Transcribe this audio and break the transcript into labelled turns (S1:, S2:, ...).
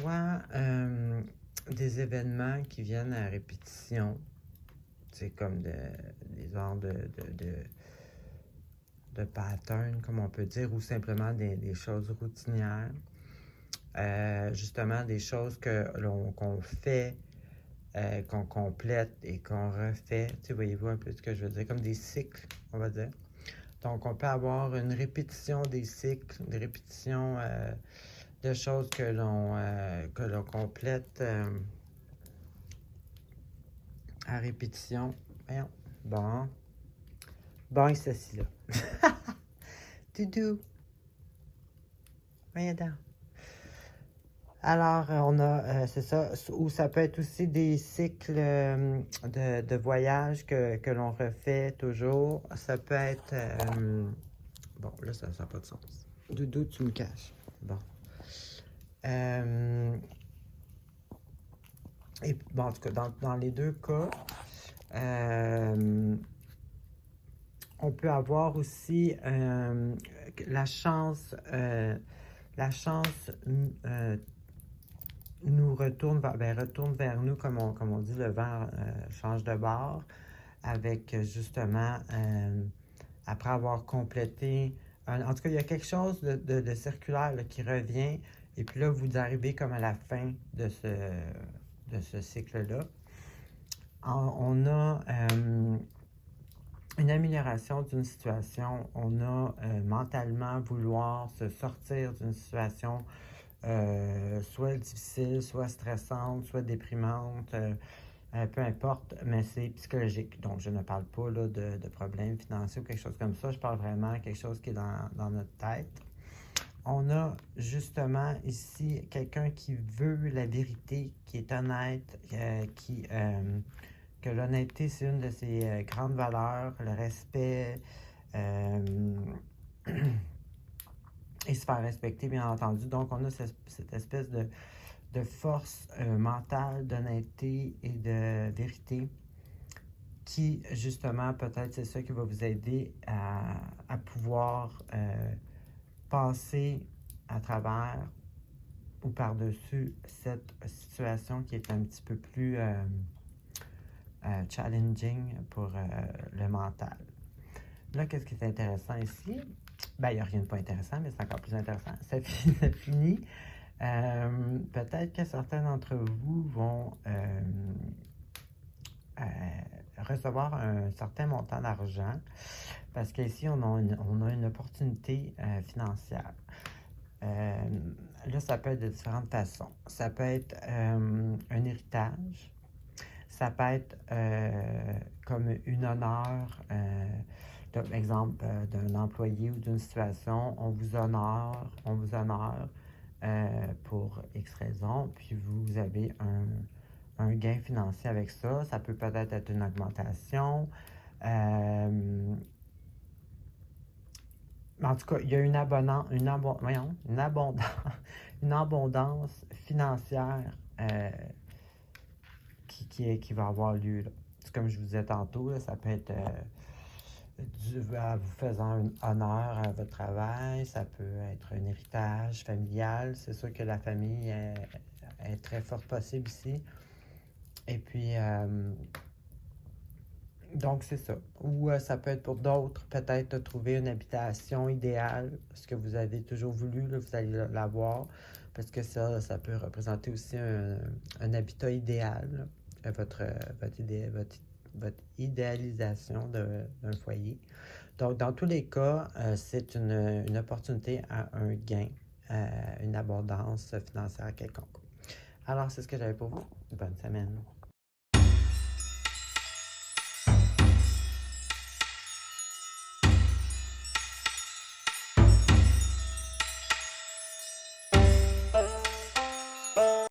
S1: soit des événements qui viennent à répétition. C'est comme des genres de patterns, comme on peut dire, ou simplement des choses routinières. Justement, des choses qu'on fait, qu'on complète et qu'on refait. Tu sais, voyez-vous un peu ce que je veux dire? Comme des cycles, on va dire. Donc, on peut avoir une répétition des cycles, une répétition de choses que l'on complète à répétition. Voyons. Bon. Bon, et ceci là. Doudou. Voyons donc. Alors, on a, c'est ça, ou ça peut être aussi des cycles de voyage que l'on refait toujours. Ça peut être... bon, là, ça n'a pas de sens. Doudou, tu me caches. Bon. Et bon, en tout cas, dans les deux cas, on peut avoir aussi la chance nous retourne vers nous, comme on dit, le vent change de bord, avec justement, après avoir complété, en tout cas, il y a quelque chose de circulaire là, qui revient, et puis là, vous arrivez comme à la fin de ce cycle-là. On a une amélioration d'une situation, on a mentalement vouloir se sortir d'une situation soit difficile, soit stressante, soit déprimante, peu importe, mais c'est psychologique. Donc, je ne parle pas là, de problèmes financiers ou quelque chose comme ça. Je parle vraiment de quelque chose qui est dans notre tête. On a justement ici quelqu'un qui veut la vérité, qui est honnête, que l'honnêteté, c'est une de ses grandes valeurs, le respect, et se faire respecter, bien entendu. Donc, on a cette espèce de force mentale, d'honnêteté et de vérité qui, justement, peut-être c'est ça qui va vous aider à pouvoir passer à travers ou par-dessus cette situation qui est un petit peu plus challenging pour le mental. Là, qu'est-ce qui est intéressant ici? Ben, il n'y a rien de pas intéressant, mais c'est encore plus intéressant. Ça finit. Peut-être que certains d'entre vous vont recevoir un certain montant d'argent parce qu'ici, on a une opportunité financière. Là, ça peut être de différentes façons. Ça peut être un héritage. Ça peut être comme une honneur, exemple d'un employé ou d'une situation. On vous honore pour X raison, puis vous avez un gain financier avec ça. Ça peut peut-être être une augmentation. En tout cas, il y a une abondance financière qui va avoir lieu. Là. Comme je vous disais tantôt, là, ça peut être vous faisant un honneur à votre travail, ça peut être un héritage familial. C'est sûr que la famille est très forte possible ici. Et puis, donc c'est ça. Ou ça peut être pour d'autres, peut-être trouver une habitation idéale, ce que vous avez toujours voulu, là, vous allez l'avoir, parce que ça peut représenter aussi un habitat idéal, là, votre idéalisation d'un foyer. Donc, dans tous les cas, c'est une opportunité à un gain, une abondance financière quelconque. Alors, c'est ce que j'avais pour vous. Bonne semaine.